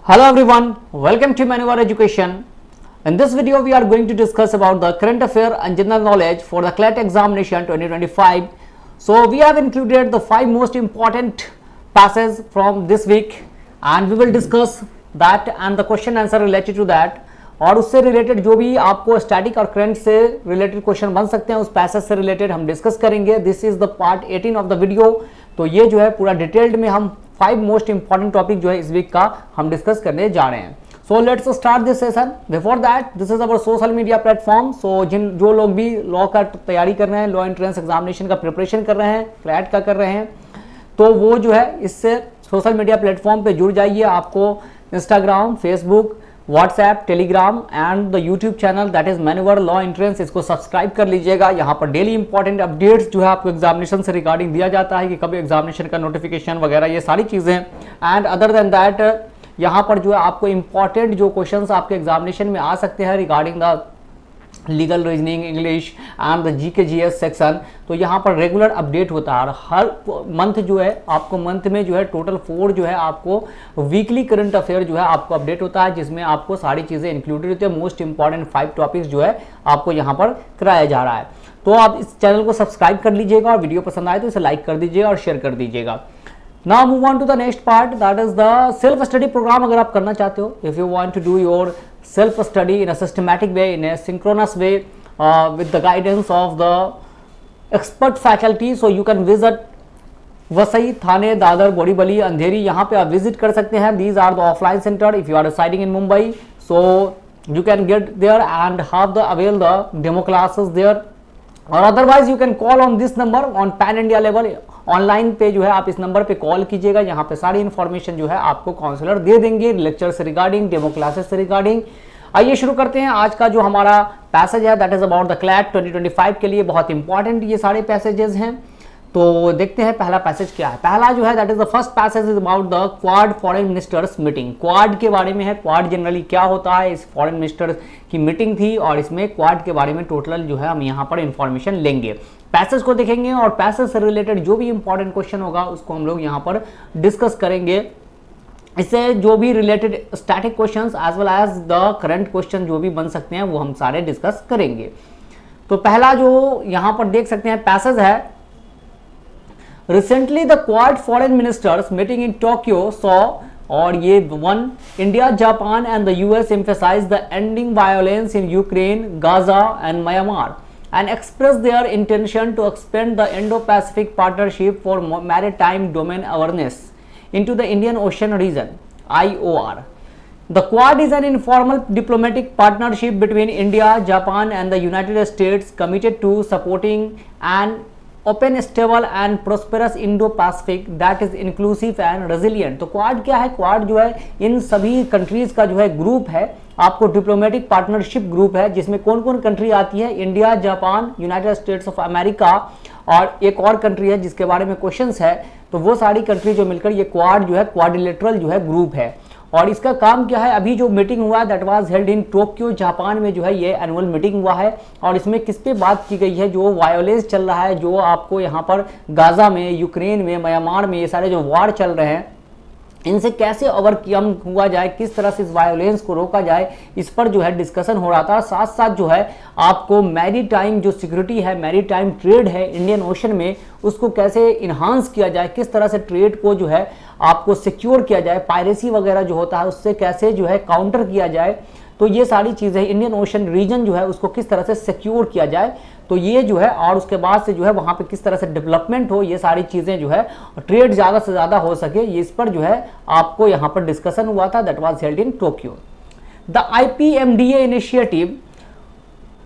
Hello everyone, welcome to Maneuver Education. In this video we are going to discuss about the current affair and general knowledge for the CLAT examination 2025. So we have included the 5 most important passages from this week and we will discuss that and the question answer related to that. और उससे related जो भी आपको static और current से related question बन सकते हैं उस पैसेज से रिलेटेड हम डिस्कस करेंगे. This is the part 18 of the video. तो ये जो है पूरा डिटेल्ड में हम 5 मोस्ट इंपॉर्टेंट टॉपिक जो है इस वीक का हम डिस्कस करने जा रहे हैं. So let's start this session. Before that this is our social media platform. So जो लोग भी लॉ का तैयारी कर रहे हैं, लॉ एंट्रेंस एग्जामिनेशन का प्रिपरेशन कर रहे हैं, क्लैट का कर रहे हैं, तो वो जो है इससे सोशल मीडिया प्लेटफॉर्म पे जुड़ जाइए. आपको Instagram, Facebook, WhatsApp, Telegram and the YouTube channel that is manoeuvre law entrance, इसको सब्सक्राइब कर लीजिएगा. यहाँ पर डेली इंपॉर्टेंट अपडेट्स जो है आपको एग्जामिनेशन से रिगार्डिंग दिया जाता है कि कभी एग्जामिनेशन का नोटिफिकेशन वगैरह ये सारी चीज़ें. एंड अदर देन दैट यहाँ पर जो है आपको इंपॉर्टेंट जो क्वेश्चंस आपके एग्जामिनेशन में आ सकते हैं regarding the legal reasoning, English and the GK GS section, तो यहाँ पर रेगुलर अपडेट होता है. और हर मंथ जो है आपको मंथ में जो है टोटल 4 जो है आपको वीकली करंट अफेयर जो है आपको अपडेट होता है, जिसमें आपको सारी चीज़ें इंक्लूडेड होती है. मोस्ट इंपॉर्टेंट 5 टॉपिक्स जो है आपको यहाँ पर कराया जा रहा है. तो आप इस चैनल को सब्सक्राइब कर लीजिएगा और वीडियो पसंद आए तो इसे लाइक कर दीजिएगा और शेयर कर दीजिएगा. Now move on to the next part, that is the self study program. अगर आप करना चाहते हो, if you want to do your self study in a systematic way, in a synchronous way, with the guidance of the expert faculty, so you can visit Vasai, थाने, दादर, बोरीवली, अंधेरी, यहाँ पे आप visit कर सकते हैं. These are the offline center. If you are residing in Mumbai, so you can get there and have the avail the demo classes there. और otherwise you can call on this number on pan India level. Online पे जो है आप इस number पे call कीजिएगा. यहाँ पे सारी इन्फॉर्मेशन जो है आपको काउंसलर दे देंगे लेक्चर से रिगार्डिंग, डेमो क्लासेस से रिगार्डिंग. आइए शुरू करते हैं. आज का जो हमारा पैसेज है that is about the CLAT 2025 के लिए बहुत इंपॉर्टेंट ये सारे पैसेजेस हैं. तो देखते हैं पहला पैसेज क्या है. पहला जो है that is the first passage is about the quad foreign ministers meeting. Quad के बारे में है. क्वाड जनरली क्या होता है, इस फॉरेन मिनिस्टर्स की मीटिंग थी और इसमें क्वाड के बारे में टोटल जो है हम यहाँ पर इंफॉर्मेशन लेंगे. पैसेज को देखेंगे और पैसेज से रिलेटेड जो भी इंपॉर्टेंट क्वेश्चन होगा उसको हम लोग यहाँ पर डिस्कस करेंगे. इससे जो भी related static questions as well as the current question जो भी बन सकते हैं वो हम सारे डिस्कस करेंगे. तो पहला जो यहाँ पर देख सकते हैं पैसेज है, Recently, the Quad foreign ministers meeting in Tokyo saw, और ये one, India, Japan and the US emphasized the ending violence in Ukraine, Gaza and Myanmar and expressed their intention to expand the Indo-Pacific Partnership for Maritime Domain Awareness into the Indian Ocean region, IOR. The Quad is an informal diplomatic partnership between India, Japan and the United States committed to supporting an open, stable and prosperous Indo Pacific that is inclusive and resilient. तो quad क्या है? Quad जो है इन सभी countries का जो है group है, आपको डिप्लोमेटिक पार्टनरशिप ग्रुप है जिसमें कौन कौन कंट्री आती है, India, Japan, United states of America और एक और कंट्री है जिसके बारे में क्वेश्चंस है. तो वो सारी कंट्री जो मिलकर ये क्वाड जो है क्वाड्रिलेटरल जो है ग्रुप है. और इसका काम क्या है, अभी जो मीटिंग हुआ है that was held in Tokyo, Japan में जो है ये एनुअल मीटिंग हुआ है. और इसमें किस पे बात की गई है, जो वायोलेंस चल रहा है, जो आपको यहाँ पर गाजा में, यूक्रेन में, म्यांमार में ये सारे जो वार चल रहे हैं इनसे कैसे ओवरकम हुआ जाए, किस तरह से इस वायोलेंस को रोका जाए, इस पर जो है डिस्कशन हो रहा था. साथ साथ जो है आपको मैरीटाइम जो सिक्योरिटी है, मैरीटाइम ट्रेड है इंडियन ओशन में, उसको कैसे इन्हांस किया जाए, किस तरह से ट्रेड को जो है आपको सिक्योर किया जाए, पायरेसी वगैरह जो होता है उससे कैसे जो है काउंटर किया जाए. तो ये सारी चीज़ें इंडियन ओशन रीजन जो है उसको किस तरह से सिक्योर किया जाए, तो ये जो है और उसके बाद से जो है वहाँ पे किस तरह से डेवलपमेंट हो, ये सारी चीज़ें जो है ट्रेड ज़्यादा से ज़्यादा हो सके, ये इस पर जो है आपको यहाँ पर डिस्कशन हुआ था. That was held in Tokyo. The IPMDA initiative,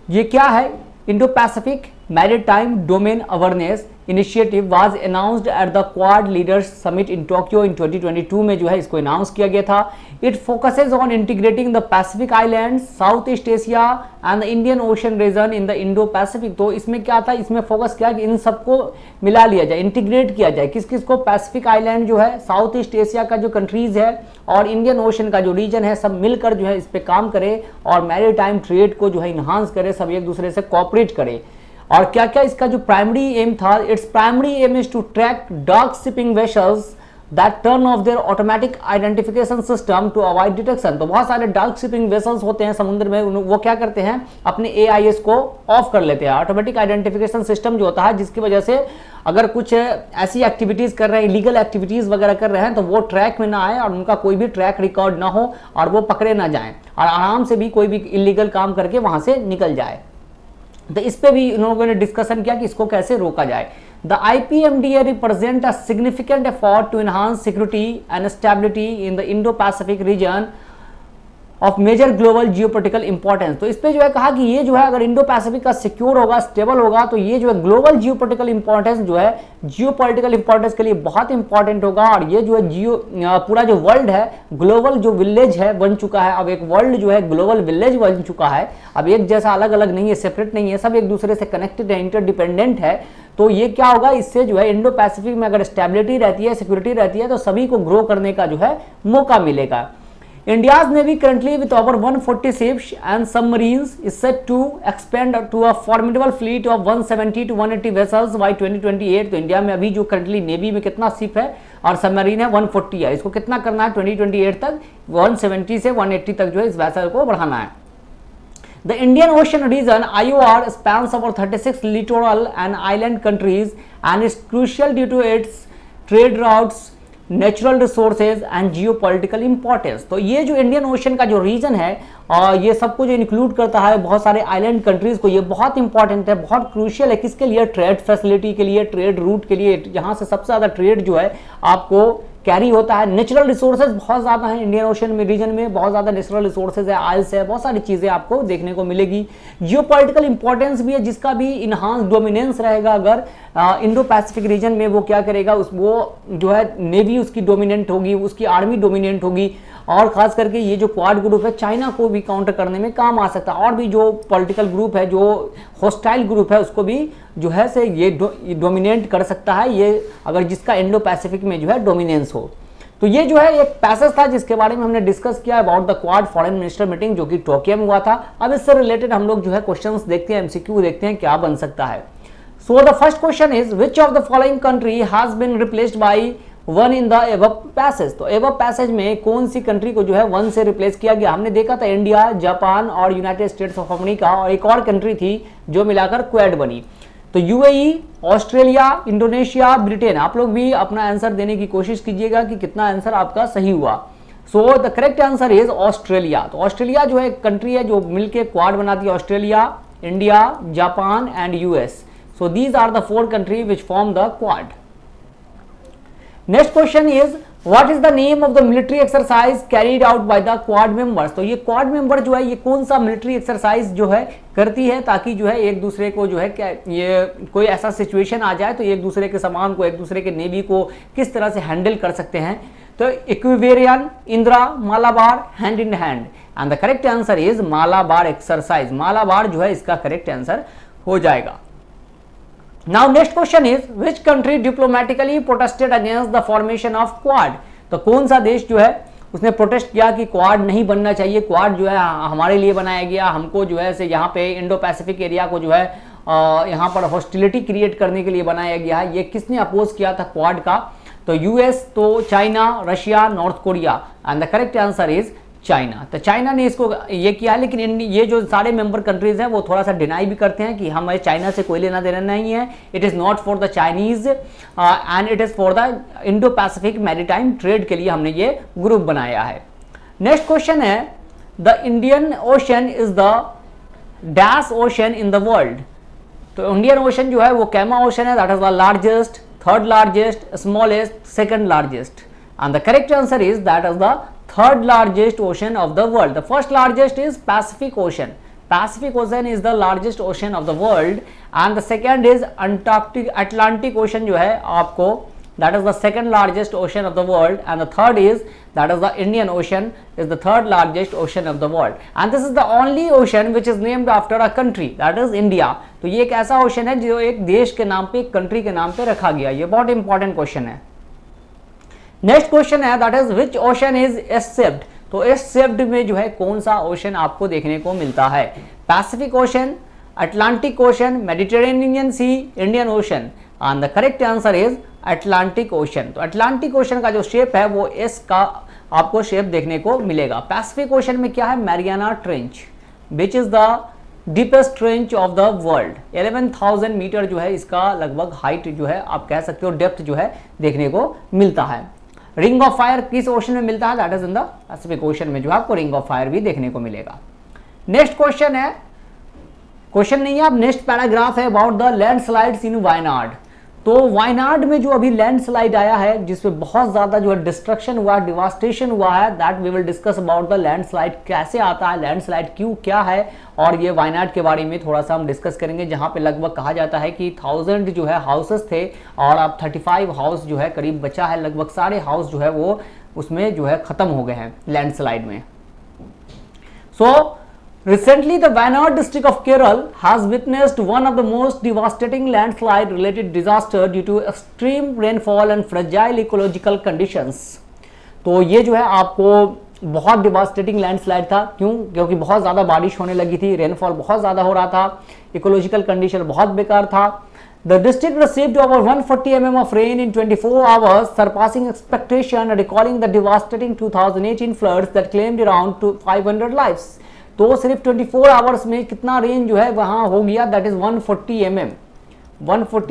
ये क्या है, Indo Pacific Maritime Domain Awareness Initiative was announced at the Quad leaders summit in Tokyo in 2022 में जो है इसको अनाउंस किया गया था. It focuses on integrating the Pacific islands, South East Asia and the Indian Ocean region in the Indo Pacific. तो इसमें क्या था, इसमें फोकस किया कि इन सबको मिला लिया जाए, इंटीग्रेट किया जाए. किस किस को, पैसिफिक आइलैंड जो है, साउथ ईस्ट एशिया का जो कंट्रीज है और इंडियन ओशन का जो रीजन है, सब मिलकर जो है इस पर काम करे और मैरीटाइम ट्रेड को जो है इन्हांस करे, सब एक दूसरे से कोऑपरेट करे. और क्या क्या इसका जो प्राइमरी एम था, its primary aim is to track dark shipping vessels that turn off their automatic identification system to avoid detection। तो बहुत सारे डार्क शिपिंग वेसल्स होते हैं समुद्र में, वो क्या करते हैं, अपने AIS को ऑफ कर लेते हैं, ऑटोमेटिक आइडेंटिफिकेशन सिस्टम जो होता है, जिसकी वजह से अगर कुछ ऐसी एक्टिविटीज कर रहे हैं, इलीगल एक्टिविटीज वगैरह कर रहे हैं, तो वो ट्रैक में ना आए और उनका कोई भी ट्रैक रिकॉर्ड ना हो और वो पकड़े ना जाएं और आराम से भी कोई भी इलीगल काम करके वहां से निकल जाए। तो इस पे भी इन लोगों ने डिस्कशन किया कि इसको कैसे रोका जाए। The IPMDA represent a significant effort to enhance security and stability in the Indo-Pacific region of major global geopolitical importance. तो इस पे जो है कहा कि ये जो है अगर इंडो पैसिफिक का सिक्योर होगा, स्टेबल होगा, तो ये जो है ग्लोबल जियोपॉलिटिकल इंपॉर्टेंस जो है जियोपॉलिटिकल इंपॉर्टेंस के लिए बहुत इंपॉर्टेंट होगा। और ये जो है पूरा जो वर्ल्ड है, ग्लोबल जो विलेज है बन चुका है, अब एक वर्ल्ड जो है ग्लोबल विलेज बन चुका है, अब एक जैसा अलग अलग नहीं है, सेपरेट नहीं है, सब एक दूसरे से कनेक्टेड है, इंटरडिपेंडेंट है। तो ये क्या होगा, इससे जो है इंडो पैसिफिक में अगर स्टेबिलिटी रहती है, सिक्योरिटी रहती है, तो सभी को ग्रो करने का जो है मौका मिलेगा। India's Navy currently with over 140 ships and submarines is set to expand to a formidable fleet of 170 to 180 vessels by 2028। तो इंडिया में अभी जो करंटली नेवी में कितना शिप है और सबमरीन है 140 है, इसको कितना करना है 2028 तक 170 से 180 तक जो है इस वेसल को बढ़ाना है। The Indian Ocean region IOR spans over 36 littoral and island countries and is crucial due to its trade routes, natural resources and geopolitical importance. तो ये जो इंडियन ओशन का जो रीजन है और ये सब कुछ इंक्लूड करता है बहुत सारे आइलैंड कंट्रीज को, ये बहुत इंपॉर्टेंट है, बहुत क्रूशियल है। किसके लिए, ट्रेड फैसिलिटी के लिए, ट्रेड रूट के लिए, यहाँ से सबसे ज्यादा ट्रेड जो है आपको कैरी होता है। नेचुरल रिसोर्सेज बहुत ज्यादा है इंडियन ओशन में, रीजन में बहुत ज्यादा नेचुरल रिसोर्सेज है, आइल्स है, बहुत सारी चीजें आपको देखने को मिलेगी। जियोपॉलिटिकल इंपॉर्टेंस भी है, जिसका भी इनहांस डोमिनेंस रहेगा अगर इंडो पैसिफिक रीजन में, वो क्या करेगा, वो जो है नेवी उसकी डोमिनेंट होगी, उसकी आर्मी डोमिनेंट होगी, और खास करके ये जो क्वाड ग्रुप है चाइना को भी काउंटर करने में काम आ सकता है, और भी जो पॉलिटिकल ग्रुप है, जो हॉस्टाइल ग्रुप है, उसको भी जो है से ये डोमिनेट कर सकता है, ये अगर जिसका इंडो पैसिफिक में जो है डोमिनेंस हो। तो ये जो है एक पैसेज था जिसके बारे में हमने डिस्कस किया about the quad foreign minister meeting, जो कि टोक्यो में हुआ था। अब इससे रिलेटेड हम लोग जो है क्वेश्चंस देखते हैं, एमसीक्यू देखते हैं क्या बन सकता है। So the first question is which of the following country has been replaced by one in the above passage. तो एबव पैसेज में कौन सी कंट्री को जो है वन से रिप्लेस किया गया? हमने देखा था इंडिया, जापान और यूनाइटेड स्टेट्स ऑफ अमेरिका, और एक और कंट्री थी जो मिलाकर क्वाड बनी। तो यूएई, ऑस्ट्रेलिया, इंडोनेशिया, ब्रिटेन। आप लोग भी अपना आंसर देने की कोशिश कीजिएगा कि कितना आंसर आपका सही हुआ। So the correct answer is Australia. तो ऑस्ट्रेलिया जो है कंट्री है जो मिलकर क्वाड बनाती है, Australia, India, Japan and US. So these are the 4 country which form the Quad. Next question is what is the name of the military exercise carried out by the Quad members. तो ये quad member जो है ये कौन सा military exercise जो है करती है ताकि जो है एक दूसरे को जो है क्या ये कोई ऐसा सिचुएशन आ जाए तो एक दूसरे के सामान को, एक दूसरे के नेवी को किस तरह से हैंडल कर सकते हैं। तो Ekuverin, Indra, Malabar, hand in hand, and the correct answer is Malabar exercise. Malabar जो है इसका करेक्ट आंसर हो जाएगा। Now next question is which country diplomatically protested against the formation of Quad। तो कौन सा देश जो है उसने प्रोटेस्ट किया कि क्वाड नहीं बनना चाहिए, क्वाड जो है हमारे लिए बनाया गया, हमको जो है से यहाँ पे इंडो पैसिफिक एरिया को जो है यहाँ पर हॉस्टिलिटी क्रिएट करने के लिए बनाया गया है। ये किसने अपोज किया था क्वाड का? तो यूएस, तो China, Russia, north Korea, and the correct answer is China. तो चाइना ने इसको ये किया, लेकिन ये जो सारे मेंबर कंट्रीज हैं वो थोड़ा सा डिनाई भी करते हैं कि हमें चाइना से कोई लेना देना नहीं है। It is not for the Chinese and it is for the Indo Pacific maritime trade के लिए हमने ये ग्रुप बनाया है। नेक्स्ट क्वेश्चन है the Indian ocean is the dash ocean in the world. तो इंडियन ओशन जो है वो कैमा ओशन है, that is the largest, third largest, smallest, second largest, and the correct answer is that is the third largest ocean of the world. The first largest is Pacific Ocean. Pacific Ocean is the largest ocean of the world, and the second is Atlantic Ocean जो है आपको that is the second largest ocean of the world, and the third is that is the Indian Ocean is the third largest ocean of the world, and this is the only ocean which is named after a country that is India। तो ये एक ऐसा ocean है जो एक देश के नाम पे, एक कंट्री के नाम पे रखा गया। ये बहुत इंपॉर्टेंट क्वेश्चन है। नेक्स्ट क्वेश्चन है that is which ocean is S shaped. तो एस शेप्ड में जो है कौन सा ओशन आपको देखने को मिलता है? Pacific Ocean, Atlantic Ocean, Mediterranean Sea, Indian Ocean. And the correct answer is Atlantic Ocean. तो अटलांटिक ओशन का जो शेप है वो एस का आपको शेप देखने को मिलेगा। पैसिफिक ओशन में क्या है, Mariana Trench which is the deepest trench of the world. 11,000 metre जो है इसका लगभग हाइट जो है आप कह सकते हो, डेप्थ जो है देखने को मिलता है। रिंग ऑफ फायर किस ओशन में मिलता है, that is in the Pacific ocean में जो आपको रिंग ऑफ फायर भी देखने को मिलेगा। नेक्स्ट क्वेश्चन है, क्वेश्चन नहीं है, अब नेक्स्ट पैराग्राफ है अबाउट द लैंडस्लाइड्स इन वायनाड। तो वायनाड में जो अभी लैंडस्लाइड आया है जिसमें बहुत ज्यादा जो है डिस्ट्रक्शन हुआ, डिवास्टेशन हुआ है, that we will discuss about the landslide, कैसे आता है लैंडस्लाइड, क्यों, क्या है, और ये वायनाड के बारे में थोड़ा सा हम डिस्कस करेंगे, जहां पे लगभग कहा जाता है कि 1000 जो है हाउसेस थे और अब 35 हाउस जो है करीब बचा है, लगभग सारे हाउस जो है वो उसमें जो है खत्म हो गए हैं लैंडस्लाइड में। सो recently, the Wayanad district of Kerala has witnessed one of the most devastating landslide-related disaster due to extreme rainfall and fragile ecological conditions. तो ये जो है आपको बहुत डिवास्टेटिंग लैंडस्लाइड था, क्यों, क्योंकि बहुत ज़्यादा बारिश होने लगी थी, रेनफॉल बहुत ज़्यादा हो रहा था, इकोलॉजिकल कंडीशन बहुत बेकार था। The district received over 140 mm of rain in 24 hours, surpassing expectation and recalling the devastating 2018 floods that claimed around 500 lives. तो सिर्फ 24 आवर्स में कितना रेन जो है वहां हो गया, दैट इज 140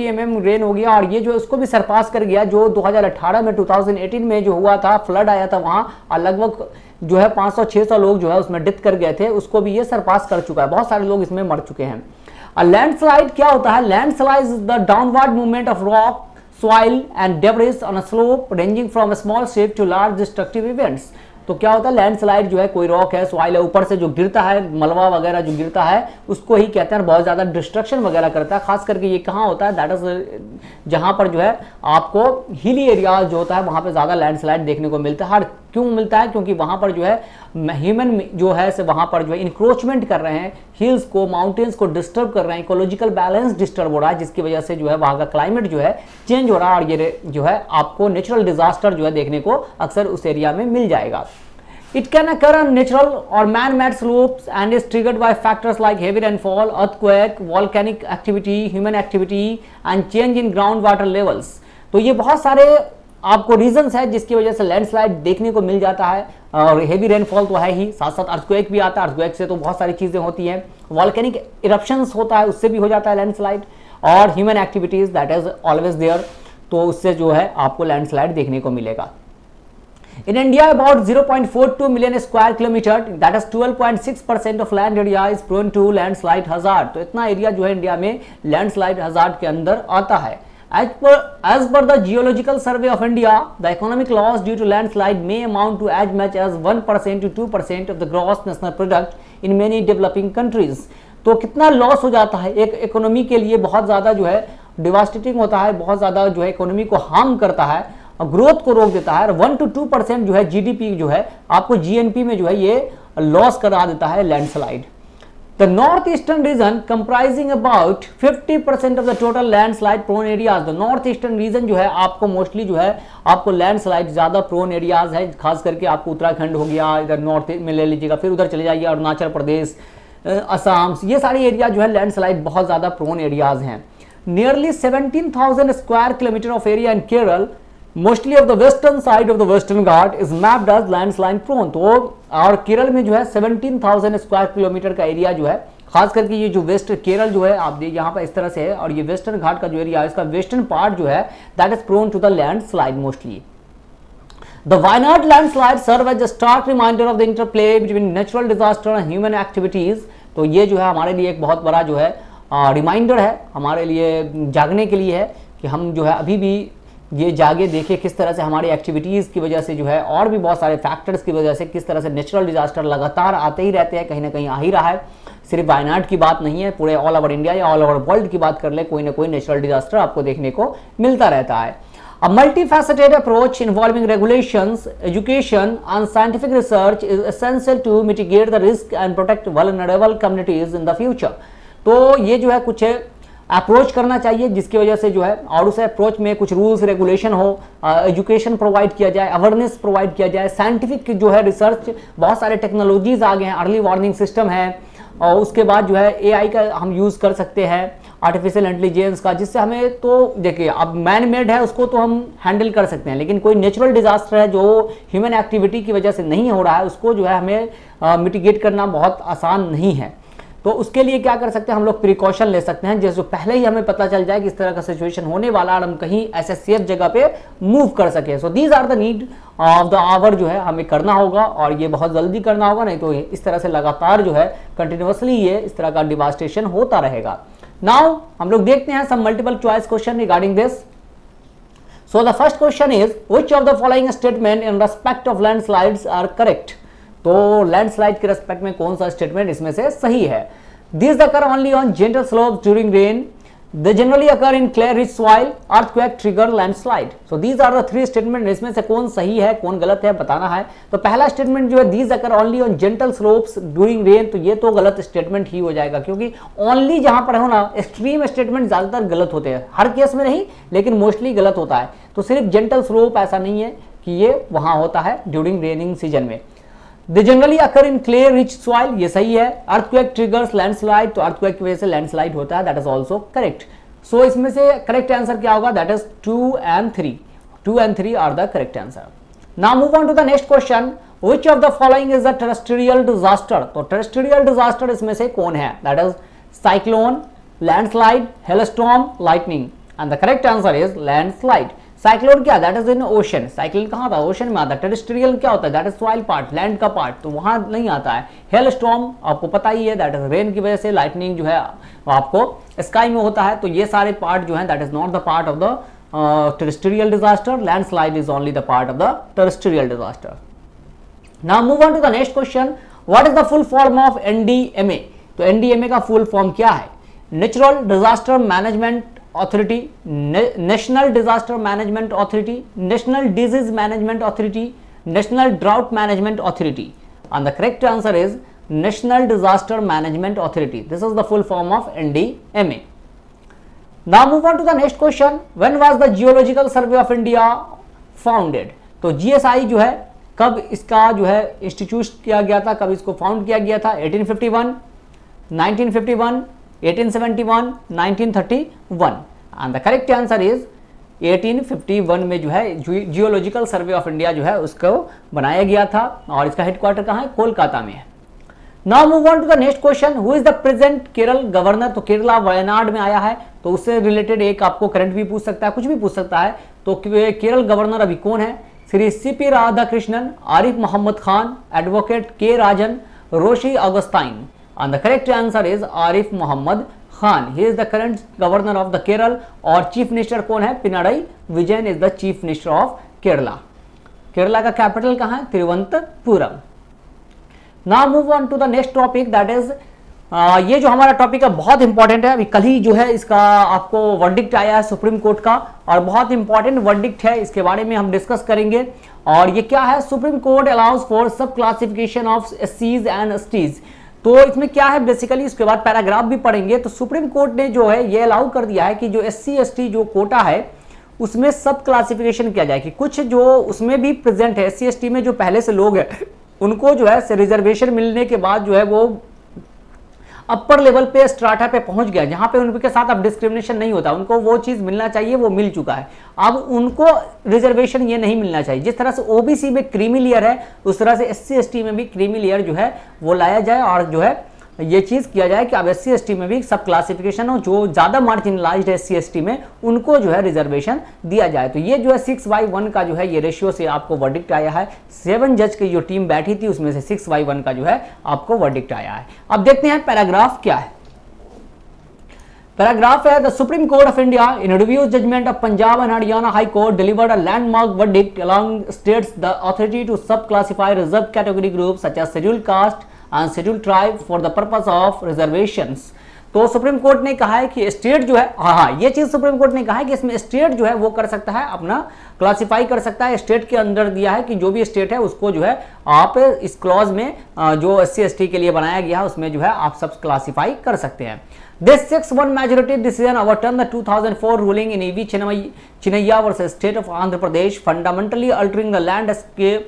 mm रेन हो गया, और ये जो उसको भी सरपास कर गया जो 2018 में 2018 में जो हुआ था, फ्लड आया था वहां, और लगभग जो है 500-600 लोग जो है उसमें डेथ कर गए थे, उसको भी ये सरपास कर चुका है, बहुत सारे लोग इसमें मर चुके हैं। लैंडस्लाइड क्या होता है, landslide is the downward movement of rock, soil and debris on a slope ranging from small shape to large destructive events. तो क्या होता है, लैंडस्लाइड जो है कोई रॉक है, सॉइल है, ऊपर से जो गिरता है, मलबा वगैरह जो गिरता है उसको ही कहते हैं, बहुत ज्यादा डिस्ट्रक्शन वगैरह करता है। खास करके ये कहाँ होता है, दैट इज जहां पर जो है आपको हिली एरिया जो होता है वहां पे ज्यादा लैंडस्लाइड देखने को मिलता है। क्यों मिलता है, क्योंकि वहां पर जो है ह्यूमन जो है से वहां पर जो है इंक्रोचमेंट कर रहे हैं, हिल्स को, माउंटेन्स को डिस्टर्ब कर रहे हैं, इकोलॉजिकल बैलेंस डिस्टर्ब हो रहा है, जिसकी वजह से जो है वहां का क्लाइमेट जो है चेंज हो रहा है, और ये जो है आपको नेचुरल डिजास्टर जो है देखने को अक्सर उस एरिया में मिल जाएगा। It can occur on natural or man-made slopes and is triggered by factors like heavy rainfall, earthquake, volcanic activity, human activity and change in groundwater levels. तो ये बहुत सारे आपको रीजंस है जिसकी वजह से लैंडस्लाइड देखने को मिल जाता है, और हेवी रेनफॉल तो है ही, साथ साथ अर्थक्वेक भी आता है, अर्थक्वेक से तो बहुत सारी चीजें होती हैं, वॉल्केनिक इरप्शंस होता है उससे भी हो जाता है लैंडस्लाइड, और human activities that is always there, तो उससे जो है आपको लैंडस्लाइड देखने को मिलेगा। In India, about 0.42 million square kilometer, that is 12.6% of land area is prone to landslide hazard. तो इतना एरिया जो है इंडिया में लैंडस्लाइड हजार्ड के अंदर आता है। As per the Geological Survey of India, the economic loss due to landslide may amount to as much as 1% to 2% of the gross national product in many developing countries. तो कितना loss हो जाता है, एक इकोनॉमी के लिए बहुत ज़्यादा जो है डिवास्टेटिंग होता है, बहुत ज़्यादा जो है इकोनॉमी को हार्म करता है, ग्रोथ को रोक देता है। 1 to 2% जो है जीडीपी जो है आपको जीएनपी में जो है ये लॉस करा देता है landslide. The north eastern region comprising about 50% of the total landslide prone areas. The north eastern region जो है आपको मोस्टली जो है आपको लैंडस्लाइड ज्यादा प्रोन एरियाज है, खास करके आपको उत्तराखंड हो गया, इधर नॉर्थ में ले लीजिएगा, फिर उधर चले जाइए अरुणाचल प्रदेश, असम, ये सारे एरिया जो है लैंडस्लाइड बहुत ज्यादा प्रोन एरियाज हैं। Nearly 17,000 square kilometre of area in Kerala, mostly of the western side of the western Ghat is mapped as landslide prone. तो और केरल में जो है 17,000 स्क्वायर किलोमीटर का एरिया जो है, खास करके ये जो वेस्ट केरल जो है आप देखिए यहाँ पर इस तरह से है, और ये वेस्टर्न घाट का जो एरिया है इसका वेस्टर्न पार्ट जो है that is prone to the landslide mostly. The Wayanad landslide serve as a stark reminder of the interplay between natural disaster and human activities. तो ये जो है हमारे लिए एक बहुत बड़ा जो है रिमाइंडर है, हमारे लिए जागने के लिए है कि हम जो है अभी भी ये जागे देखें किस तरह से हमारी एक्टिविटीज़ की वजह से जो है और भी बहुत सारे फैक्टर्स की वजह से किस तरह से नेचुरल डिजास्टर लगातार आते ही रहते हैं, कहीं ना कहीं आ ही रहा है। सिर्फ वायनाड की बात नहीं है, पूरे ऑल ओवर इंडिया या ऑल ओवर वर्ल्ड की बात कर ले, कोई ना कोई नेचुरल डिजास्टर आपको देखने को मिलता रहता है। A multifaceted approach involving regulations, education and scientific research is essential to mitigate the risk and protect vulnerable communities in the future. तो ये जो है कुछ अप्रोच करना चाहिए जिसकी वजह से जो है, और उस अप्रोच में कुछ रूल्स रेगुलेशन हो, एजुकेशन प्रोवाइड किया जाए, अवेयरनेस प्रोवाइड किया जाए, साइंटिफिक जो है रिसर्च, बहुत सारे टेक्नोलॉजीज आ गए हैं, अर्ली वार्निंग सिस्टम है, और उसके बाद जो है एआई का हम यूज़ कर सकते हैं, आर्टिफिशियल इंटेलिजेंस का, जिससे हमें तो देखिए अब मैन मेड है उसको तो हम हैंडल कर सकते हैं, लेकिन कोई नेचुरल डिजास्टर है जो ह्यूमन एक्टिविटी की वजह से नहीं हो रहा है उसको जो है हमें मिटिगेट करना बहुत आसान नहीं है। तो उसके लिए क्या कर सकते हैं हम लोग, प्रिकॉशन ले सकते हैं, जैसे पहले ही हमें पता चल जाए कि इस तरह का सिचुएशन होने वाला और हम कहीं ऐसे सेफ जगह पे मूव कर सके। So these are the need of the hour जो है हमें करना होगा, और ये बहुत जल्दी करना होगा, नहीं तो इस तरह से लगातार जो है कंटिन्यूसली ये इस तरह का डिवास्टेशन होता रहेगा। नाउ हम लोग देखते हैं some multiple choice question regarding this. So the first question is which of the following statement in respect of landslides are correct. तो लैंडस्लाइड के रेस्पेक्ट में कौन सा स्टेटमेंट इसमें से सही है। These occur only on gentle slopes during rain. They generally occur in clay rich soil. Earthquake trigger landslide. So these are the three statement. इसमें से कौन सही है कौन गलत है बताना है। तो पहला स्टेटमेंट जो है these occur only on gentle slopes during rain, तो ये तो गलत स्टेटमेंट ही हो जाएगा, क्योंकि ओनली जहां पर हो ना एक्सट्रीम स्टेटमेंट ज्यादातर गलत होते हैं, हर केस में नहीं लेकिन मोस्टली गलत होता है। तो सिर्फ जेंटल स्लोप ऐसा नहीं है कि ये वहां होता है ड्यूरिंग रेनिंग सीजन में। They generally occur in clay rich soil, ये सही है। Earthquake triggers landslide, तो earthquake की वजह से landslide होता है, that is also correct. So इसमें से correct answer क्या होगा, that is 2 and 3. 2 and 3 are the correct answer. Now move on to the next question. Which of the following is a terrestrial disaster? तो terrestrial disaster इसमें से कौन है, that is cyclone, landslide, hailstorm, lightning, and the correct answer is landslide. Cyclone क्या, that is in ocean. Cyclone कहाँ था, ocean में आता है। टेरेस्ट्रियल क्या होता है, that is soil part, land का पार्ट, तो वहां नहीं आता है। हेल स्टॉर्म आपको पता ही है, दैट इज रेन की वजह से, लाइटनिंग जो है आपको स्काई में होता है। तो ये सारे पार्ट जो है that is not the part of the terrestrial disaster. Landslide is only the part of the terrestrial disaster. Now move on to the next question. What is the full form of NDMA. तो NDMA का full form क्या है, natural disaster management authority, national disaster management authority, national disease management authority, national drought management authority, and the correct answer is national disaster management authority. This is the full form of NDMA. Now move on to the next question. When was the geological survey of India founded. तो GSI जो है कब इसका जो है institute किया गया था, कब इसको फाउंड किया गया था, 1851, 1951, 1871, 1931, and the correct answer is 1851 में जो है जियोलॉजिकल सर्वे ऑफ इंडिया जो है उसको बनाया गया था, और इसका हेडक्वार्टर कहाँ है, कोलकाता में है। Now move on to the next question. Who is the present Kerala governor. तो केरला वायनाड में आया है, तो उससे रिलेटेड एक आपको करंट भी पूछ सकता है, कुछ भी पूछ सकता है। तो केरल गवर्नर अभी कौन है, श्री सीपी राधाकृष्णन, आरिफ मोहम्मद खान, एडवोकेट के राजन, रोशी अगस्ताइन, and the correct answer is Arif Mohammad Khan. he is the current governor of the Kerala. और चीफ मिनिस्टर कौन है, Pinarayi Vijayan is the chief minister of Kerala. Kerala का कैपिटल कहाँ है, Thiruvananthapuram. Now move on to the next topic, that is ये जो हमारा टॉपिक है बहुत इंपॉर्टेंट है। अभी कल ही जो है इसका आपको वर्डिक्ट आया है सुप्रीम कोर्ट का, और बहुत इंपॉर्टेंट वर्डिक्ट है, इसके बारे में हम डिस्कस करेंगे। और ये क्या है, सुप्रीम कोर्ट अलाउज फॉर सब क्लासिफिकेशन ऑफ एससीज एंड एसटीज। तो इसमें क्या है बेसिकली, इसके बाद पैराग्राफ भी पढ़ेंगे। तो सुप्रीम कोर्ट ने जो है ये अलाउ कर दिया है कि जो एससी एसटी जो कोटा है उसमें सब क्लासिफिकेशन किया जाए, कि कुछ जो उसमें भी प्रेजेंट है एससी एसटी में जो पहले से लोग हैं उनको जो है रिजर्वेशन मिलने के बाद जो है वो अपर लेवल पे स्ट्राटा पे पहुंच गया, जहां पे उनके साथ अब डिस्क्रिमिनेशन नहीं होता, उनको वो चीज मिलना चाहिए वो मिल चुका है। अब उनको रिजर्वेशन ये नहीं मिलना चाहिए। जिस तरह से ओबीसी में क्रीमी लेयर है उस तरह से एससी एसटी में भी क्रीमी लेयर जो है वो लाया जाए, और जो है ये चीज किया जाए कि अब एससी एसटी में भी सब क्लासिफिकेशन हो, जो ज्यादा मार्जिनलाइज्ड है एससी एसटी में उनको जो है रिजर्वेशन दिया जाए। तो ये जो है 6/1 का जो है ये रेशियो से आपको वर्डिक्ट आया है। 7 जज की जो टीम बैठी थी उसमें से 6/1 का जो है आपको वर्डिक्ट आया है। अब देखते हैं पैराग्राफ क्या है। पैराग्राफ है, the Supreme Court of India in review judgment of Punjab and Haryana High Court delivered a landmark verdict along states the authority to subclassify reserve category group such as scheduled caste and scheduled tribe for the purpose of reservations. तो Supreme Court ने कहा है कि state जो है, हाँ ये चीज सुप्रीम कोर्ट ने कहा है कि इसमें स्टेट जो है वो कर सकता है, अपना क्लासिफाई कर सकता है। स्टेट के अंदर दिया है कि जो भी स्टेट है उसको जो है आप इस क्लॉज में जो एससी एसटी के लिए बनाया गया है उसमें जो है आप सब क्लासिफाई कर सकते हैं। This 6-1 majority decision overturned the 2004 ruling in E.V. Chinnaiya versus State of Andhra Pradesh, fundamentally altering the landscape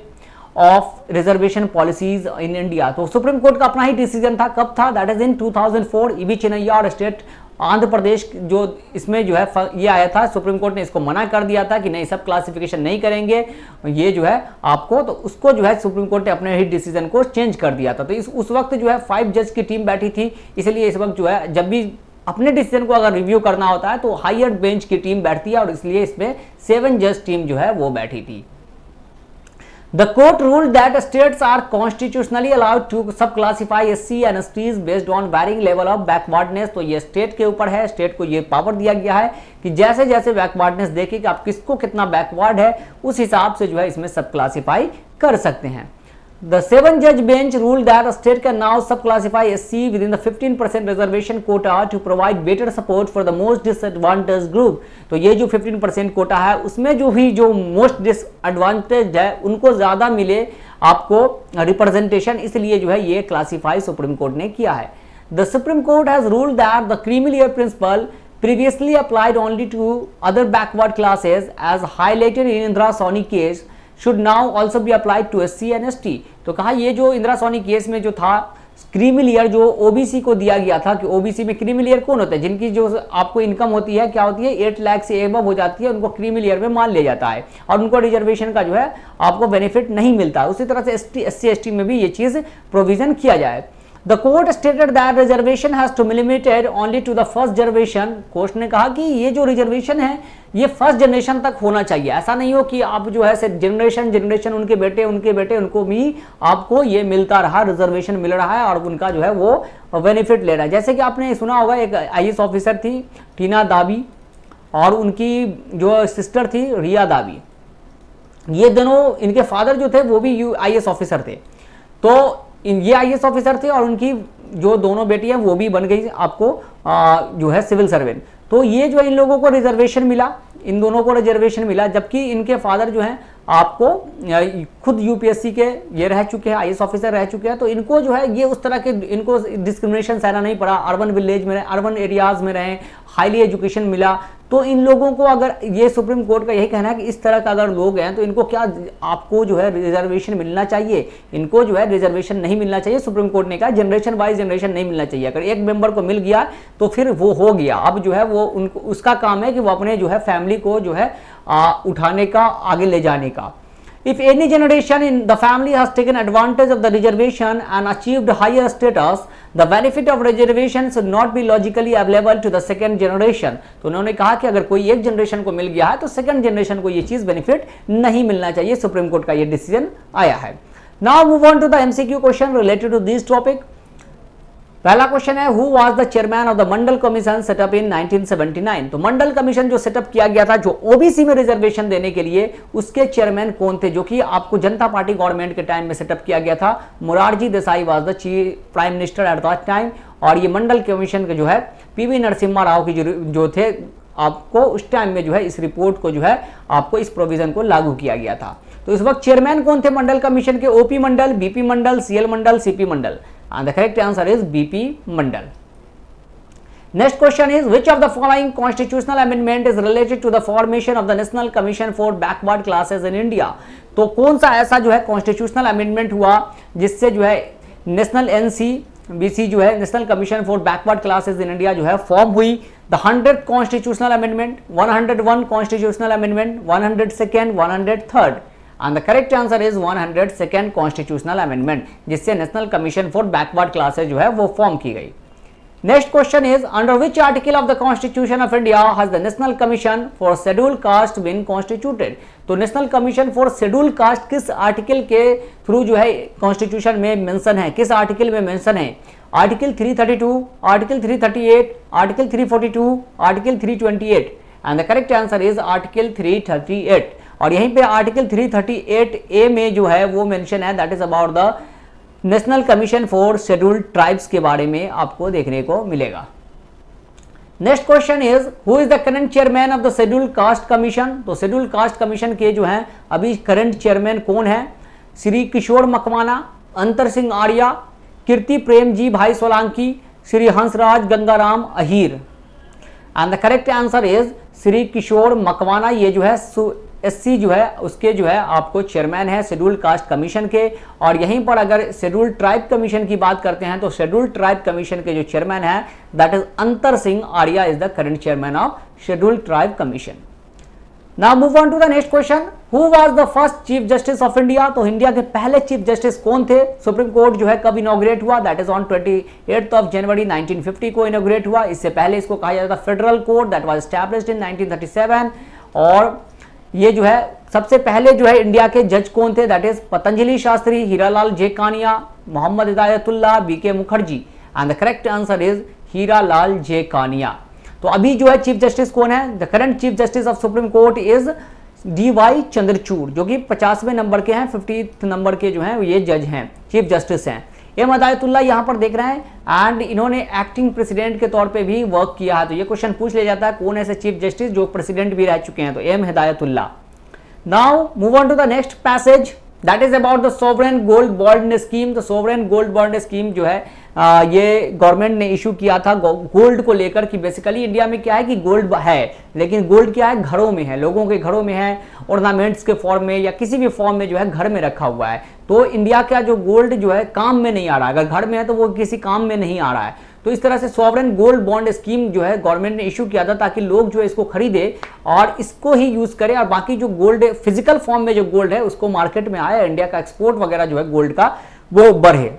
of reservation policies in India. तो सुप्रीम कोर्ट का अपना ही डिसीजन था, कब था, दैट इज इन 2004। ईवी चिनैया और स्टेट आंध्र प्रदेश जो इसमें जो है ये आया था, सुप्रीम कोर्ट ने इसको मना कर दिया था कि नहीं सब क्लासिफिकेशन नहीं करेंगे ये जो है आपको, तो उसको जो है सुप्रीम कोर्ट ने अपने ही डिसीजन को चेंज कर दिया था। तो उस वक्त जो है 5 जज की टीम बैठी थी, इसलिए इस वक्त जो है जब भी अपने डिसीजन को अगर रिव्यू करना होता है तो हायर बेंच की टीम बैठती है और इसलिए इसमें 7 जज टीम जो है वो बैठी थी। The court ruled that states are constitutionally allowed to subclassify SC and STs based on varying level of backwardness। तो ये स्टेट के ऊपर है, स्टेट को ये पावर दिया गया है कि जैसे जैसे बैकवर्डनेस देखे कि आप किसको कितना बैकवर्ड है उस हिसाब से जो है इसमें सब क्लासीफाई कर सकते हैं। The 7 judge bench ruled that a state can now subclassify SC within the 15% reservation quota to provide better support for the most disadvantaged group। तो ये जो 15% कोटा है उसमें जो भी जो मोस्ट डिसएडवांटेज है उनको ज्यादा मिले आपको रिप्रेजेंटेशन, इसलिए जो है ये क्लासीफाई सुप्रीम कोर्ट ने किया है। The Supreme Court has ruled that the creamy layer principle previously applied only to other backward classes as highlighted in Indira Sawhney case should now also be applied to SC and ST। तो कहा ये जो Indira Soni case में जो था creamy layer जो OBC को दिया गया था कि ओबीसी में क्रीमी लेयर कौन होता है, जिनकी जो आपको इनकम होती है क्या होती है 8 लाख से एबव हो जाती है, उनको क्रीमी लेयर में मान लिया जाता है और उनको रिजर्वेशन का जो है आपको बेनिफिट नहीं मिलता। उसी तरह से SC ST में भी ये चीज प्रोविजन किया जाए। The court stated that reservation has to be limited only to the first generation। Court ने कहा कि ये जो रिजर्वेशन है ये फर्स्ट जनरेशन तक होना चाहिए, ऐसा नहीं हो कि आप जो है जनरेशन उनके बेटे उनको भी आपको ये मिलता रहा, रिजर्वेशन मिल रहा है और उनका जो है वो बेनिफिट ले रहा है। जैसे कि आपने सुना होगा एक IAS ऑफिसर थी टीना दाबी और उनकी जो सिस्टर थी रिया दाबी, ये दोनों इनके फादर जो थे वो भी IAS ऑफिसर थे। तो ये IAS ऑफिसर थे और उनकी जो दोनों बेटी हैं वो भी बन गई आपको जो है सिविल सर्वेंट। तो ये जो इन लोगों को रिजर्वेशन मिला, इन दोनों को रिजर्वेशन मिला, जबकि इनके फादर जो हैं आपको खुद UPSC के ये रह चुके हैं, IAS ऑफिसर रह चुके हैं। तो इनको जो है ये उस तरह के इनको डिस्क्रिमिनेशन सहना नहीं पड़ा, अर्बन विलेज में अर्बन एरियाज में रहे, हाईली एजुकेशन मिला। तो इन लोगों को अगर ये सुप्रीम कोर्ट का यही कहना है कि इस तरह का अगर लोग हैं तो इनको क्या आपको जो है रिजर्वेशन मिलना चाहिए, इनको जो है रिजर्वेशन नहीं मिलना चाहिए। सुप्रीम कोर्ट ने कहा जनरेशन वाइज जनरेशन नहीं मिलना चाहिए, अगर एक मेंबर को मिल गया तो फिर वो हो गया, अब जो है वो उनको उसका काम है कि वो अपने जो है फैमिली को जो है उठाने का, आगे ले जाने का। If any generation in the family has taken advantage of the reservation and achieved higher status, the benefit of reservation should not be logically available to the second generation। तो उन्होंने कहा कि अगर कोई एक जनरेशन को मिल गया है तो सेकंड जनरेशन को ये चीज बेनिफिट नहीं मिलना चाहिए। सुप्रीम कोर्ट का ये डिसीजन आया है। Now move on to the MCQ question related to this topic. पहला क्वेश्चन है who was the chairman of the Mandal Commission set up in 1979। तो मंडल कमीशन जो सेटअप किया गया था जो ओबीसी में रिजर्वेशन देने के लिए, उसके चेयरमैन कौन थे, जो कि आपको जनता पार्टी गवर्नमेंट के टाइम में सेटअप किया गया था। Morarji Desai was the prime minister at that time. और ये मंडल कमीशन के जो है PV नरसिम्हा राव की जो थे आपको उस टाइम में जो है इस रिपोर्ट को जो है आपको इस प्रोविजन को लागू किया गया था। तो इस वक्त चेयरमैन कौन थे मंडल कमीशन के, OP Mandal, BP Mandal, CL Mandal, CP Mandal. And the correct answer is BP Mandal। Next question is which of the following constitutional amendment is related to the formation of the National Commission for Backward Classes in India। तो कौन सा ऐसा जो है constitutional amendment हुआ जिससे जो है नेशनल NCBC जो है National Commission for Backward Classes in India जो है फॉर्म हुई। The 100th constitutional amendment, 101 constitutional amendment, 102nd, 103rd। And the correct answer is 102nd constitutional amendment, जिससे National Commission for Backward Classes जो है वो form की गई। Next question is under which article of the constitution of India has the National Commission for Schedule Caste been constituted. तो National Commission for Schedule cast किस article के through जो है कॉन्स्टिट्यूशन में मेंशन है, किस आर्टिकल में मेंशन है? Article 332, article 338, article 342, article 328। And the correct answer is article 338। और यहीं पे आर्टिकल 338A में जो है वो मेंशन है, that is about the National Commission for scheduled tribes के बारे में आपको देखने को मिलेगा। Next question is who is the current chairman of the scheduled caste commission. तो शेड्यूल्ड कास्ट कमीशन के जो है अभी करंट चेयरमैन कौन है? श्री किशोर मकवाना, अंतर सिंह आर्या, कीर्ति Premjibhai Solanki, Shri Hansraj Gangaram Ahir. And the correct answer is Shri Kishor Makwana. ये जो है SC जो है उसके जो है आपको चेयरमैन है शेड्यूल्ड कास्ट कमीशन के, और यहीं पर अगर शेड्यूल्ड ट्राइब कमीशन की बात करते हैं तो शेड्यूल्ड ट्राइब कमीशन के जो चेयरमैन है that is Antar Singh Arya is the current chairman of scheduled tribe commission. Now move on to the next question, who was the first chief justice of India. तो India के पहले चीफ जस्टिस कौन थे? Supreme court जो है कब inaugurate हुआ? That is on 28 of January 1950 को इनॉग्रेट हुआ। इससे पहले इसको कहा जाता था federal court, that was established in 1937। और ये जो है सबसे पहले जो है इंडिया के जज कौन थे? That is Patanjali Sastri, Harilal Jekania, Mohammad Hidayatullah, BK Mukherjea, and the correct answer is Harilal Jekania. तो अभी जो है चीफ जस्टिस कौन है? The current chief justice of Supreme Court is DY Chandrachud, जो कि 50वें नंबर के हैं, 50th नंबर के जो हैं ये जज हैं, चीफ जस्टिस हैं। M हिदायतुल्लाह यहाँ पर देख रहे हैं, एंड इन्होंने एक्टिंग प्रेसिडेंट के तौर पे भी वर्क किया है। तो ये क्वेश्चन पूछ लिया जाता है कौन ऐसे चीफ जस्टिस जो प्रेसिडेंट भी रह चुके हैं, तो M Hidayatullah. Now move on to the next passage, that is about the sovereign gold bond scheme. तो सोवरेन गोल्ड बॉन्ड स्कीम जो है ये गवर्नमेंट ने इशू किया था गोल्ड को लेकर कि बेसिकली इंडिया में क्या है कि गोल्ड है, लेकिन गोल्ड क्या है, घरों में है, लोगों के घरों में है, ऑर्नामेंट्स के फॉर्म में या किसी भी फॉर्म में जो है घर में रखा हुआ है। तो इंडिया का जो गोल्ड जो है काम में नहीं आ रहा है, अगर घर में है तो वो किसी काम में नहीं आ रहा है। तो इस तरह से सॉवरेन गोल्ड बॉन्ड स्कीम जो है गवर्नमेंट ने इशू किया था ताकि लोग जो है इसको खरीदे और इसको ही यूज करें, और बाकी जो गोल्ड फिजिकल फॉर्म में जो गोल्ड है उसको मार्केट में आए, इंडिया का एक्सपोर्ट वगैरह जो है गोल्ड का वो बढ़े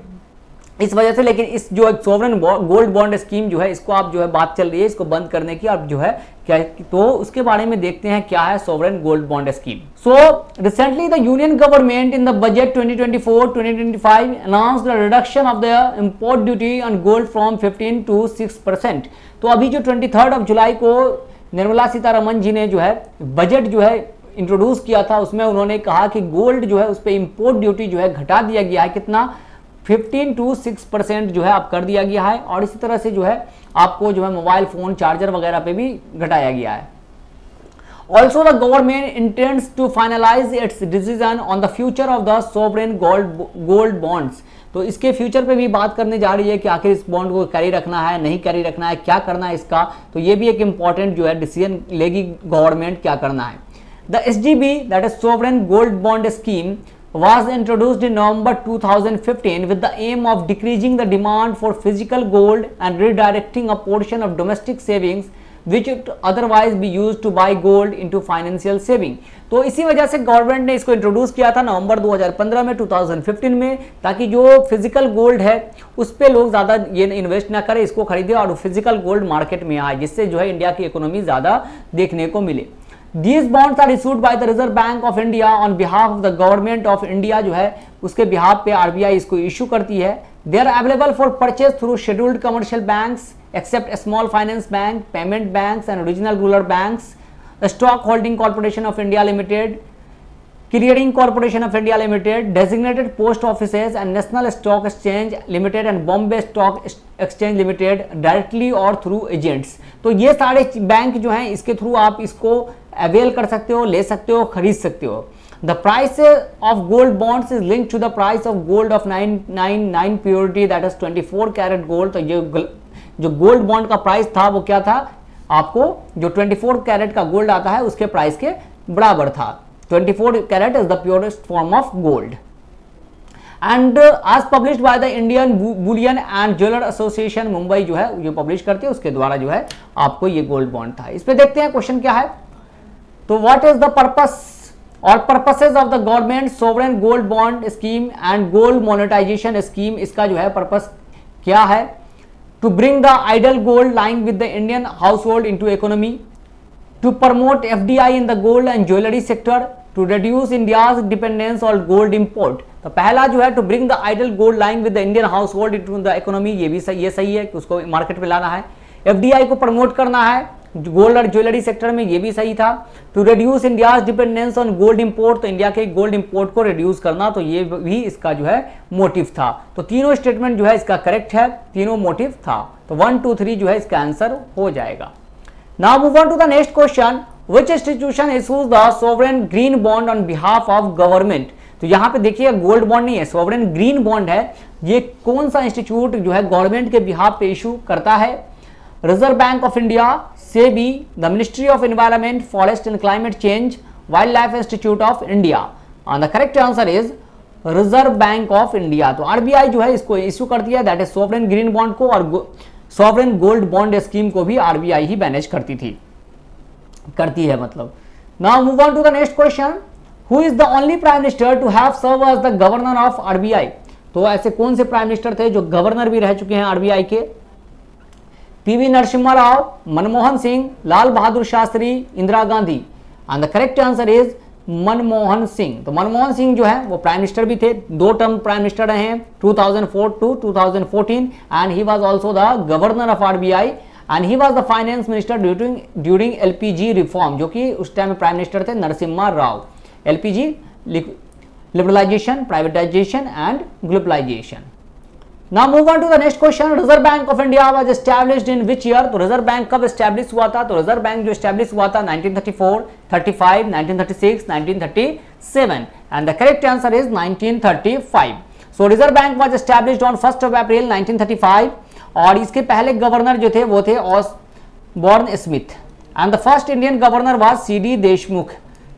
इस वजह से। लेकिन इस जो सॉवरेन गोल्ड बॉन्ड स्कीम जो है इसको आप जो है बात चल रही है इसको बंद करने की, अब जो है क्या, तो उसके बारे में देखते हैं क्या है sovereign gold bond scheme. So recently the union government in the budget 2024-2025 announced the reduction of the import duty on gold from 15 to 6%। तो अभी जो 23 जुलाई को निर्मला सीतारमन जी ने जो है बजट जो है इंट्रोड्यूस किया था, उसमें उन्होंने कहा कि गोल्ड जो है उस पर इंपोर्ट ड्यूटी जो है घटा दिया गया है, कितना 15 to 6% जो है आप कर दिया गया है, और इसी तरह से जो है आपको जो है मोबाइल फोन चार्जर वगैरह पे भी घटाया गया है। Also the government intends to finalise its decision on the future of the sovereign gold bonds. तो इसके फ्यूचर पे भी बात करने जा रही है कि आखिर इस बॉन्ड को कैरी रखना है, नहीं कैरी रखना है, क्या करना है इसका। तो ये भी एक इंपॉर्टेंट जो है डिसीजन लेगी गवर्नमेंट क्या करना है। The SGB that is sovereign gold bond scheme was introduced in November 2015 with the aim of decreasing the demand for physical gold and redirecting a portion of domestic savings which would otherwise be used to buy gold into financial saving। तो इसी वजह से government ने इसको introduce किया था नवंबर 2015 में 2015 में, ताकि जो फिजिकल गोल्ड है उस पर लोग ज़्यादा ये इन्वेस्ट ना करें, इसको खरीदे और फिजिकल गोल्ड मार्केट में आए, जिससे जो है इंडिया की इकोनॉमी ज़्यादा देखने को मिले। These bonds are issued by the Reserve Bank of India on behalf of the Government of India, जो है उसके बिहाफ पे RBI इसको इशू करती है। They are available for purchase through scheduled commercial banks except small finance bank, payment banks and regional rural banks, the Stock Holding Corporation of India Limited, Clearing Corporation of India Limited, designated post offices and National Stock Exchange Limited and Bombay Stock Exchange Limited directly और through agents। तो ये सारे bank जो हैं इसके through आप इसको avail कर सकते हो, ले सकते हो, खरीद सकते हो। The price of gold bonds is linked to the price of gold of 999 purity that is 24 carat gold. तो ये जो गोल्ड बॉन्ड का प्राइस था वो क्या था, आपको जो 24 कैरेट का गोल्ड आता है उसके प्राइस के बराबर था। 24 carat is the purest form of gold. And आज published by the Indian Bullion and Jeweller Association Mumbai जो है ये पब्लिश करती है, उसके द्वारा जो है आपको ये गोल्ड बॉन्ड था। इस पे देखते हैं क्वेश्चन क्या है। तो व्हाट इज द पर्पस और purposes of the government sovereign gold bond scheme and gold monetisation scheme, इसका जो है पर्पस क्या है? To bring the idle gold lying with the Indian household into economy, to promote FDI in the gold and jewellery sector, to reduce India's dependence on gold import. तो पहला जो है to bring the idle gold lying with the Indian household into the economy, ये भी सही, ये सही है कि उसको मार्केट में लाना है। FDI को प्रमोट करना है गोल्ड और ज्वेलरी सेक्टर में, ये भी सही था। To reduce India's dependence on gold import, तो इंडिया के गोल्ड इंपोर्ट को रिड्यूस करना, तो ये भी इसका जो है मोटिव था। तो तीनों स्टेटमेंट जो है इसका करेक्ट है, तीनों मोटिव था। तो 1, 2, 3 जो है इसका आंसर हो जाएगा। Now move on to the next question, which institution issues the sovereign green bond on behalf of government. तो यहाँ पे देखिए गोल्ड बॉन्ड नहीं है, सोवरेन ग्रीन बॉन्ड है। ये कौन सा इंस्टीट्यूट जो है गवर्नमेंट के बिहाफ पे इशू करता है? Reserve bank of India, SEBI, the Ministry of Environment, Forest and Climate Change, wild life institute of India? And the correct answer is reserve bank of India. तो RBI जो है इसको issue करती है, that is sovereign green bond को, और sovereign gold bond scheme को भी आरबीआई ही मैनेज करती है मतलब। Now move on to the next question, who is the only prime minister to have serve as the governor of RBI? तो ऐसे कौन से प्राइम मिनिस्टर थे जो गवर्नर भी रह चुके हैं आरबीआई के? PV Narasimha Rao, Manmohan Singh, Lal Bahadur Shastri, Indira Gandhi? And the correct answer is Manmohan Singh. तो मनमोहन सिंह जो है वो प्राइम मिनिस्टर भी थे, 2 टर्म प्राइम मिनिस्टर रहे हैं 2004 to 2014, and he was also the governor of RBI and he was the finance minister during LPG reform, जो कि उस टाइम प्राइम मिनिस्टर थे Narasimha Rao. LPG, liberalisation, privatisation and globalisation. Now move on to the next question. Reserve Bank of India was established in which year? तो reserve bank कब establish हुआ था? तो reserve bank जो एस्टैब्लिश हुआ था 1934, 35, 1936, 1937, and the correct answer is 1935। So Reserve Bank was established on 1 April 1935, और इसके पहले गवर्नर जो थे वो थे Osborne Smith, and the first Indian governor was C D Deshmukh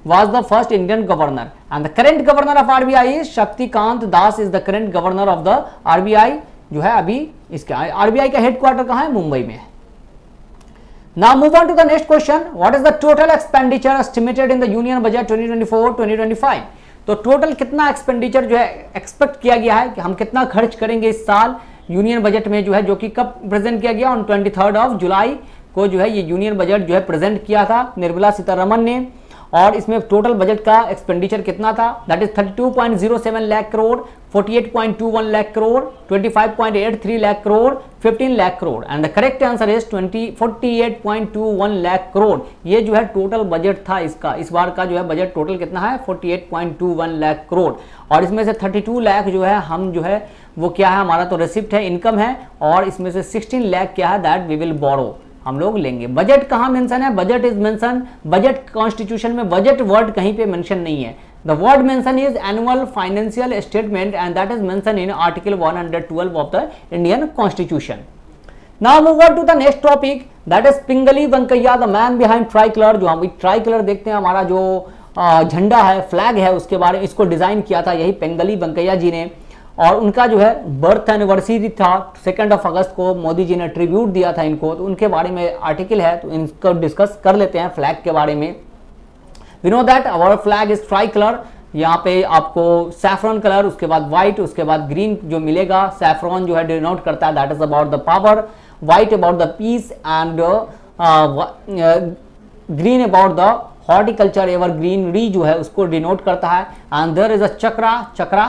was the first Indian governor, and the current governor of RBI is Shaktikant Das is the current governor of the RBI, जो है अभी इसका RBI का headquarter कहाँ है? मुंबई में। Now move on to the next question. What is the total expenditure estimated in the Union Budget 2024-2025? तो total कितना एक्सपेंडिचर जो है एक्सपेक्ट किया गया है कि हम कितना खर्च करेंगे इस साल यूनियन बजट में, जो है जो कि कब प्रेजेंट किया गया? ऑन 23 जुलाई को जो है ये यूनियन बजट जो है प्रेजेंट किया था निर्मला सीतारमण ने, और इसमें टोटल बजट का एक्सपेंडिचर कितना था? That is 32.07 lakh crore, 48.21 lakh crore, 25.83 lakh crore, 15 lakh crore, and the correct answer is 48.21 lakh crore. ये जो है टोटल बजट था इसका, इस बार का जो है बजट टोटल कितना है? 48.21 लाख करोड़, और इसमें से 32 लाख जो है हम जो है वो क्या है? हमारा तो रिसिप्ट है, इनकम है, और इसमें से 16 लाख क्या है? दैट वी विल बोरो, हम लोग लेंगे। बजट कहाँ मेंशन है? Budget is mention, budget constitution में बजट वर्ड कहीं पे मेंशन नहीं है। The word mention is annual financial statement, and that is mention in article 112 of the Indian constitution. Now move on to the next topic, that is Pingali Venkayya, the man behind tricolour. जो हम try colour देखते हैं, हमारा जो झंडा है, flag है, उसके बारे में इसको डिजाइन किया था यही पिंगली वेंकैया जी ने, और उनका जो है बर्थ एनिवर्सरी था 2 अगस्त को, मोदी जी ने ट्रिब्यूट दिया था इनको, तो उनके बारे में आर्टिकल है, तो इनको डिस्कस कर लेते हैं फ्लैग के बारे में। We know that our flag is tricolour, यहाँ पे आपको सैफ्रॉन कलर, उसके बाद व्हाइट, उसके बाद ग्रीन जो मिलेगा। सैफ्रॉन जो है डिनोट करता है that is about the power, white about the peace, and green about the horticulture, ever greenery जो है उसको डिनोट करता है। And there is a chakra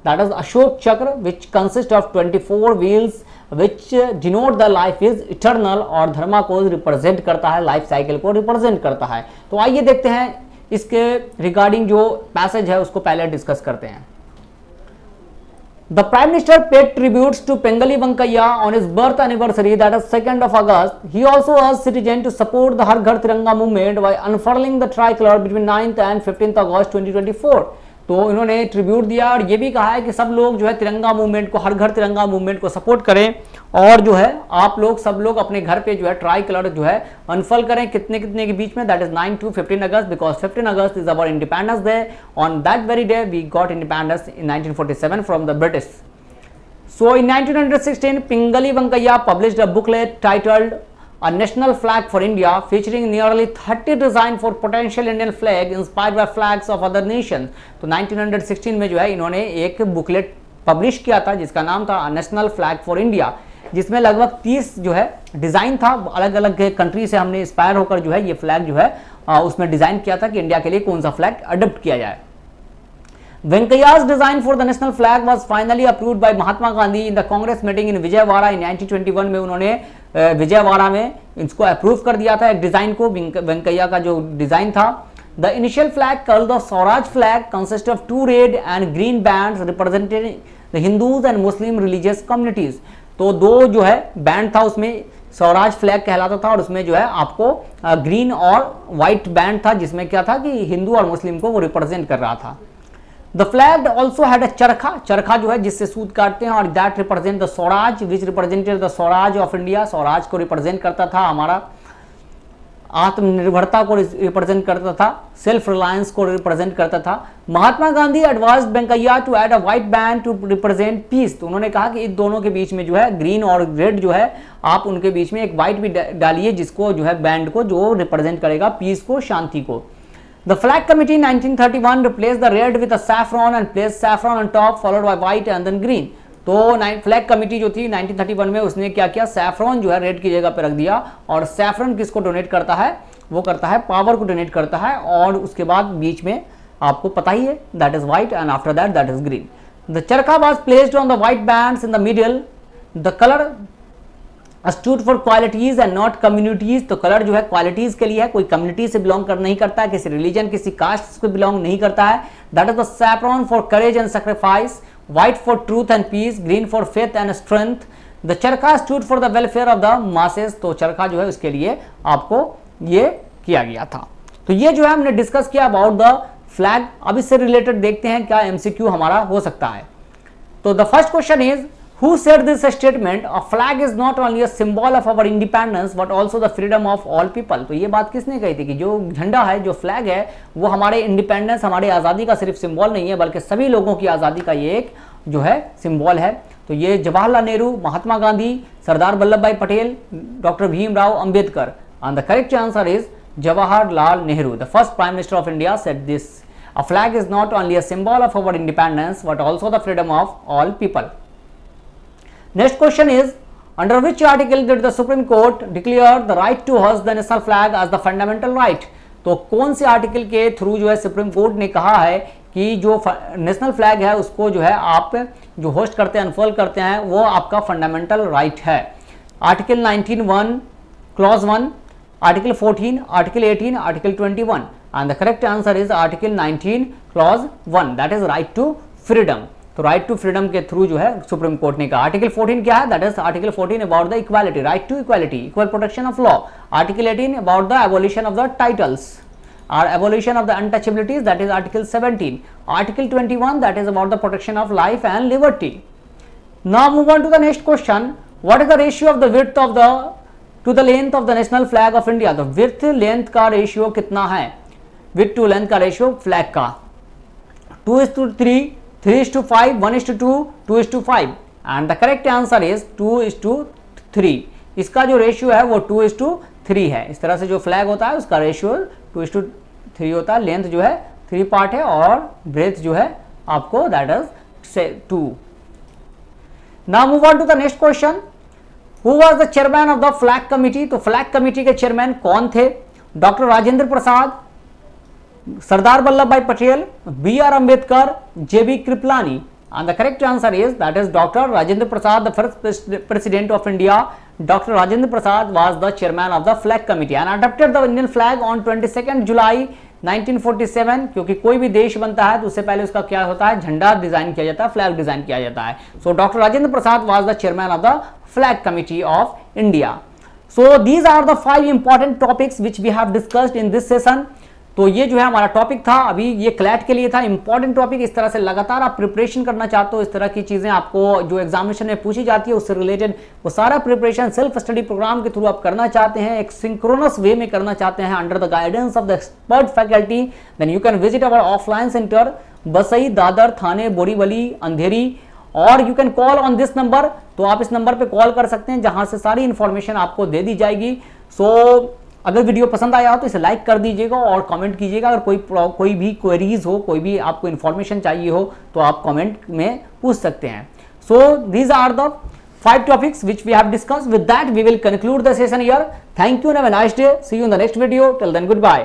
that is Ashok Chakra which consists of 24 wheels which denote the life is eternal, और धर्मा को represent करता है, life cycle को रिप्रेजेंट करता है। तो आइए देखते हैं इसके रिगार्डिंग जो पैसेज है उसको पहले डिस्कस करते हैं। The Prime Minister paid tributes to Pingali Venkaiah on his birth anniversary, that is 2nd of August. He also urged citizens to support the Har Ghar Tiranga movement by unfurling the tricolor between 9th and 15th August 2024. तो इन्होंने tribute दिया और ये भी कहा है कि सब लोग जो है तिरंगा मूवमेंट को, हर घर तिरंगा मूवमेंट को सपोर्ट करें, और जो है आप लोग सब लोग अपने घर पे जो है ट्राई कलर जो है अनफल करें। कितने के बीच में? That is 9 to 15 August, because 15 August is our independence day. On that very day we got independence in 1947 from the British. So in 1916 Pingali Venkayya published a booklet titled A national flag for India, featuring nearly 30 designs for potential Indian flag inspired by flags of other nations. तो 1916 में जो है इन्होंने एक booklet publish किया था जिसका नाम था नेशनल फ्लैग फॉर इंडिया, जिसमें लगभग 30 जो है डिजाइन था, अलग अलग कंट्री से हमने इंस्पायर होकर जो है ये फ्लैग जो है उसमें डिजाइन किया था कि इंडिया के लिए कौन सा फ्लैग अडॉप्ट किया जाए। Venkaiah's design for the national flag was finally approved by Mahatma Gandhi in the Congress meeting in Vijayawada in 1921 में उन्होंने विजयवाड़ा में इसको अप्रूव कर दिया था एक डिजाइन को, वेंकैया का जो डिजाइन था। The initial flag called the Swaraj flag consists of 2 red and green bands representing the Hindus and Muslim religious communities. तो 2 जो है बैंड था उसमें स्वराज फ्लैग कहलाता था, और उसमें जो है आपको ग्रीन और व्हाइट बैंड था जिसमें क्या था कि हिंदू और मुस्लिम को वो रिप्रेजेंट कर रहा था। The flag also had a चरखा जो है जिससे सूत काटते हैं, और that represent the Swaraj which represented the Swaraj of India, Swaraj को रिप्रेजेंट करता था हमारा। आत्मनिर्भरता को रिप्रेजेंट करता था, सेल्फ रिलायंस को रिप्रेजेंट करता था। Mahatma Gandhi advised Venkayya to add a white band to represent peace, तो उन्होंने कहा कि इन दोनों के बीच में जो है ग्रीन और रेड जो है आप उनके बीच में एक व्हाइट भी डालिए, जिसको जो है बैंड को जो रिप्रेजेंट करेगा पीस को, शांति को। The flag committee in 1931 replace the red with saffron and place saffron on top followed by white and then green. तो फ्लैग कमिटी जो थी 1931 में उसने क्या किया, सैफरॉन जो है रेड की जगह पर रख दिया, और सैफरॉन किसको डोनेट करता है, वो करता है पावर को डोनेट करता है, और उसके बाद बीच में आपको पता ही है that is white and after that is green. The charkha was placed on the white bands in the middle, the colour stood for qualities and not communities, तो कलर जो है क्वालिटीज के लिए है, कोई कम्युनिटी से बिलोंग कर नहीं करता है, किसी रिलीजन किसी कास्ट से बिलोंग नहीं करता है। That is the saffron for courage and sacrifice, white for truth and peace, green for faith and strength, the charkha stood for the welfare of the masses, तो चरखा जो है उसके लिए आपको ये किया गया था। तो ये जो है हमने डिस्कस किया अबाउट द फ्लैग। अब इससे रिलेटेड देखते हैं क्या एमसीक्यू हमारा हो सकता है। तो the first question is Who said this statement? A flag is not only a symbol of our independence but also the freedom of all people. तो ये बात किसने कही थी कि जो झंडा है, जो फ्लैग है, वो हमारे इंडिपेंडेंस, हमारे आज़ादी का सिर्फ सिंबल नहीं है बल्कि सभी लोगों की आज़ादी का ये एक जो है सिंबल है। तो ये जवाहरलाल नेहरू, महात्मा गांधी, सरदार Vallabh Bhai Patel, doctor Bhimrao Ambedkar, and the correct answer is Jawaharlal Nehru, the first prime minister of India, said this. A flag is not only a symbol of our independence but also the freedom of all people. Next question is, under which article did the Supreme Court declare the right to hoist the national flag as the fundamental right? तो कौन से article के through जो है supreme Court ने कहा है कि जो नेशनल फ्लैग है उसको जो है आप जो होस्ट करते हैं, अनफोल्ड करते हैं, वो आपका फंडामेंटल राइट है। Article 19(1) clause 1, article 14, article 18, article 21, and the correct answer is article 19 clause 1, that is right to freedom. तो राइट टू फ्रीडम के थ्रू जो है सुप्रीम कोर्ट ने कहा। आर्टिकल 14 क्या है, that is article 14 about the equality, right to equality, equal protection of law. Article 18 about the abolition of the titles और abolition of the untouchabilities, that is article 17। Article 21 that is about the protection of life and liberty. Now move on to the next question, what is the ratio of the width of the to the length of the national flag of India? तो width length का ratio कितना है, width to length का ratio flag का? 2:3, 3:5, 1:2, 2:5, and the correct answer is 2:3। इसका जो ratio है वो 2:3 है। इस तरह से जो फ्लैग होता है उसका रेशियो 2:3 होता है। लेंथ जो है 3 पार्ट है और ब्रेथ जो है आपको that is 2। Now move on to the next question, who was the chairman of the flag committee? तो फ्लैग कमिटी के चेयरमैन कौन थे? Doctor Rajendra Prasad, Sardar Vallabh Bhai Patel, B.R. Ambedkar, J.B. Kripalani, and the correct answer is that is Dr. Rajendra Prasad, the first president of India. Dr. Rajendra Prasad was the chairman of the flag committee and adopted the Indian flag on 22nd July 1947। क्योंकि कोई भी देश बनता है तो उससे पहले उसका क्या होता है, झंडा डिजाइन किया जाता है, फ्लैग डिजाइन किया जाता है। So doctor Rajendra Prasad was the chairman of the flag committee of India. So these are the 5 important topics which we have discussed in this session. तो ये जो है हमारा टॉपिक था, अभी ये क्लैट के लिए था, इंपॉर्टेंट टॉपिक। इस तरह से लगातार आप प्रिपरेशन करना चाहते हो, इस तरह की चीज़ें आपको जो एग्जामिनेशन में पूछी जाती है उससे रिलेटेड वो सारा प्रिपरेशन सेल्फ स्टडी प्रोग्राम के थ्रू आप करना चाहते हैं, एक सिंक्रोनस वे में करना चाहते हैं under the guidance of the expert faculty, then you can visit our offline centre Vasai, Dadar, Thane, Borivali, Andheri, और you can call on this number. तो आप इस नंबर पे कॉल कर सकते हैं जहां से सारी इंफॉर्मेशन आपको दे दी जाएगी। सो अगर वीडियो पसंद आया हो तो इसे लाइक कर दीजिएगा और कमेंट कीजिएगा। अगर कोई भी क्वेरीज हो, कोई भी आपको इन्फॉर्मेशन चाहिए हो तो आप कमेंट में पूछ सकते हैं। So these are the 5 topics which we have discussed. With that we will conclude the session here. Thank you and have a nice day. See you in the next video. Till then, goodbye.